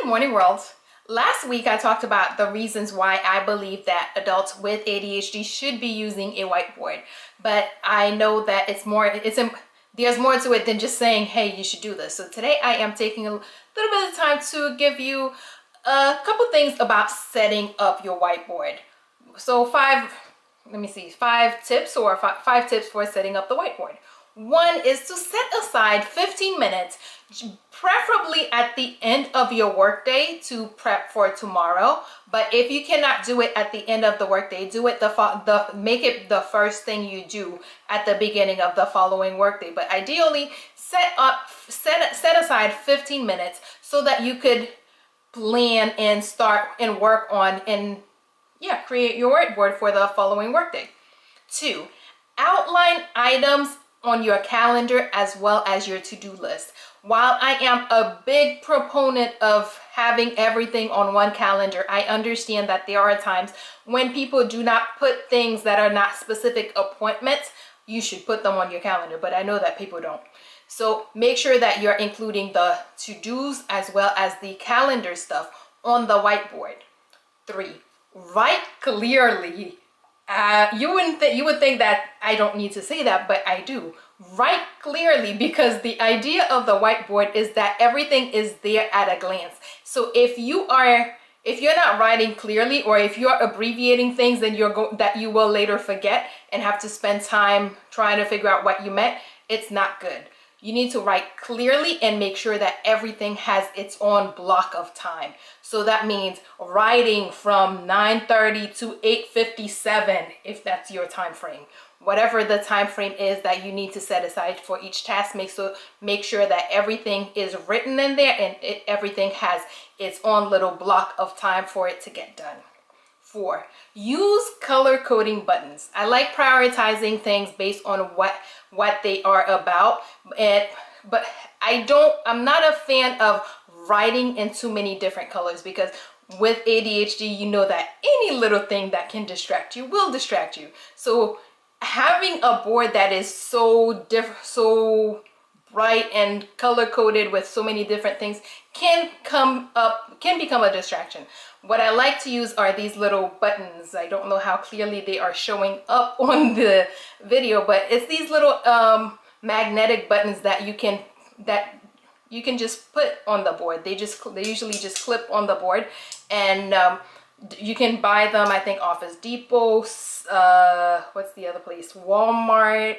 Good morning, world. Last week I talked about the reasons why I believe that adults with ADHD should be using a whiteboard, but I know that there's more to it than just saying, hey, you should do this. So today I am taking a little bit of time to give you a couple things about setting up your whiteboard. So five tips for setting up the whiteboard. One is to set aside 15 minutes, preferably at the end of your workday, to prep for tomorrow. But if you cannot do it at the end of the workday, do it make it the first thing you do at the beginning of the following workday. But ideally, set aside 15 minutes so that you could plan and start and work on and create your whiteboard for the following workday. 2, outline items on your calendar as well as your to-do list. While I am a big proponent of having everything on one calendar, I understand that there are times when people do not put things that are not specific appointments. You should put them on your calendar, but I know that people don't. So make sure that you're including the to-dos as well as the calendar stuff on the whiteboard. 3, write clearly. You would think that I don't need to say that, but I do. Write clearly, because the idea of the whiteboard is that everything is there at a glance. So if you're not writing clearly, or if you're abbreviating things, then that you will later forget and have to spend time trying to figure out what you meant. It's not good. You need to write clearly and make sure that everything has its own block of time. So that means writing from 9:30 to 8:57, if that's your time frame. Whatever the time frame is that you need to set aside for each task, make sure that everything is written in there and everything has its own little block of time for it to get done. 4, use color coding buttons. I like prioritizing things based on what they are about, but I'm not a fan of writing in too many different colors, because with ADHD, you know that any little thing that can distract you will distract you. So having a board that is so bright and color coded with so many different things can become a distraction. What I like to use are these little buttons. I don't know how clearly they are showing up on the video, but it's these little magnetic buttons that you can just put on the board. They usually just clip on the board, and you can buy them, I think, Office Depot, what's the other place? Walmart.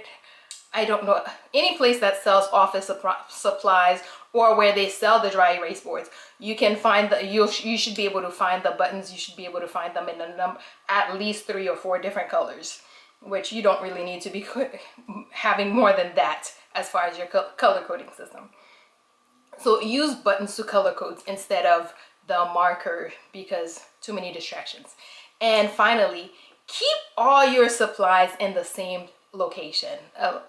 I don't know, any place that sells office supplies, or where they sell the dry erase boards. You can find you should be able to find the buttons. You should be able to find them in at least 3 or 4 different colors, which you don't really need to be having more than that as far as your color coding system. So use buttons to color codes instead of the marker, because too many distractions. And finally, keep all your supplies in the same location.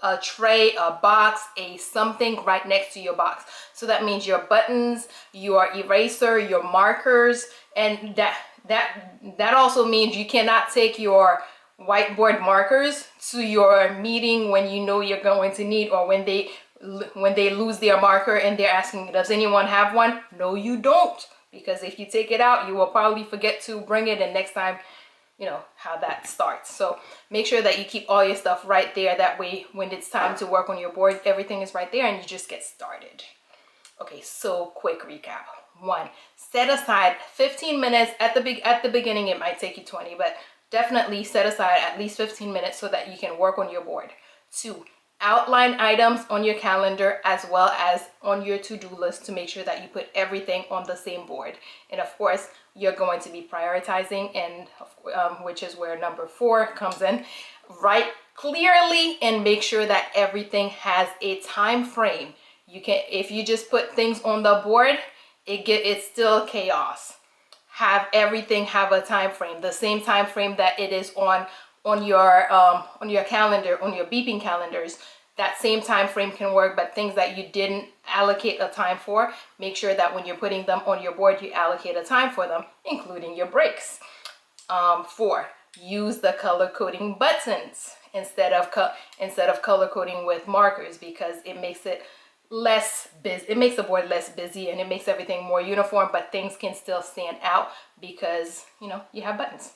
A tray, a box, something right next to your box. So that means your buttons, your eraser, your markers, and that also means you cannot take your whiteboard markers to your meeting when you know you're going to need, or when they lose their marker and they're asking, does anyone have one? No, you don't, because if you take it out, you will probably forget to bring it, and next time, you know how that starts. So make sure that you keep all your stuff right there. That way, when it's time to work on your board, everything is right there and you just get started. Okay, so quick recap. 1, set aside 15 minutes at the beginning. It might take you 20, but definitely set aside at least 15 minutes so that you can work on your board. 2, outline items on your calendar as well as on your to-do list to make sure that you put everything on the same board. And of course, you're going to be prioritizing, and which is where number 4 comes in. Write clearly and make sure that everything has a time frame. If you just put things on the board, it's still chaos. Have everything have a time frame, the same time frame that it is on your calendar, on your beeping calendars. That same time frame can work, but things that you didn't allocate a time for, make sure that when you're putting them on your board, you allocate a time for them, including your breaks. 4, use the color coding buttons instead of color coding with markers, because it makes it less busy. It makes the board less busy and it makes everything more uniform, but things can still stand out because, you know, you have buttons.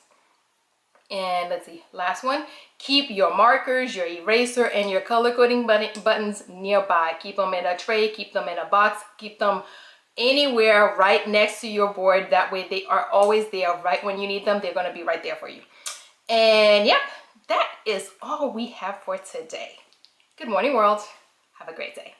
And let's see, last one, keep your markers, your eraser, and your color coding buttons nearby. Keep them in a tray, keep them in a box, keep them anywhere right next to your board. That way they are always there right when you need them. They're going to be right there for you. And yep, that is all we have for today. Good morning, world. Have a great day.